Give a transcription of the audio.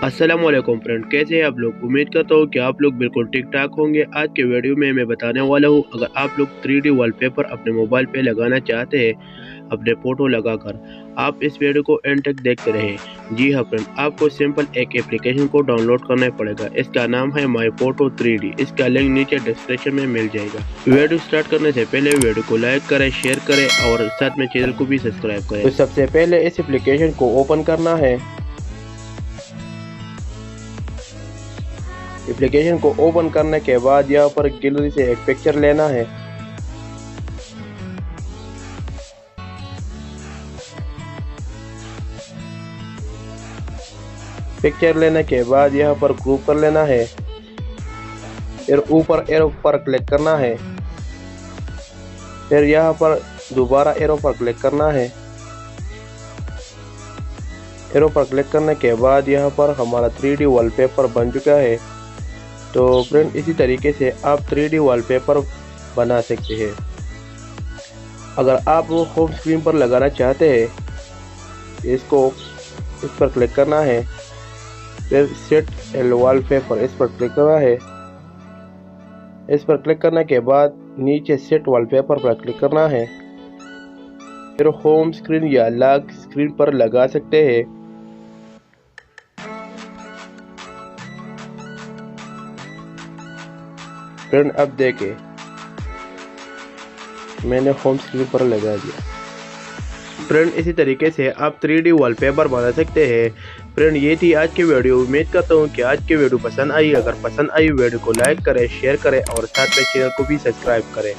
अस्सलाम वालेकुम फ्रेंड, कैसे हैं आप लोग। उम्मीद करता हूँ कि आप लोग बिल्कुल ठीक ठाक होंगे। आज के वीडियो में मैं बताने वाला हूँ, अगर आप लोग 3D वॉलपेपर अपने मोबाइल पे लगाना चाहते हैं अपने फ़ोटो लगाकर, आप इस वीडियो को एंड तक देखते रहें। जी हाँ फ्रेंड, आपको सिंपल एक एप्लीकेशन को डाउनलोड करना पड़ेगा। इसका नाम है माई फोटो 3D। इसका लिंक नीचे डिस्क्रिप्शन में मिल जाएगा। वीडियो स्टार्ट करने से पहले वीडियो को लाइक करें, शेयर करें और साथ में चैनल को भी सब्सक्राइब करें। तो सबसे पहले इस एप्लीकेशन को ओपन करना है। एप्लीकेशन को ओपन करने के बाद यहाँ पर गैलरी से एक पिक्चर लेना है। पिक्चर लेने के बाद यहाँ पर ग्रुप कर लेना है। फिर ऊपर एरो पर क्लिक करना है। फिर यहाँ पर दोबारा एरो पर क्लिक करना है। एरो पर क्लिक करने के बाद यहाँ पर हमारा 3D वॉलपेपर बन चुका है। तो फ्रेंड, इसी तरीके से आप 3D वॉलपेपर बना सकते हैं। अगर आप होम स्क्रीन पर लगाना चाहते हैं, इसको इस पर क्लिक करना है। फिर सेट एल वॉलपेपर इस पर क्लिक करना है। इस पर क्लिक करने के बाद नीचे सेट वॉलपेपर पर क्लिक करना है। फिर होम स्क्रीन या लॉक स्क्रीन पर लगा सकते हैं। फ्रेंड, अब देखें, मैंने होम स्क्रीन पर लगा दिया। फ्रेंड, इसी तरीके से आप 3D वॉलपेपर बना सकते हैं। फ्रेंड, ये थी आज की वीडियो। उम्मीद करता हूँ कि आज की वीडियो पसंद आई। अगर पसंद आई वीडियो को लाइक करें, शेयर करें और साथ में चैनल को भी सब्सक्राइब करें।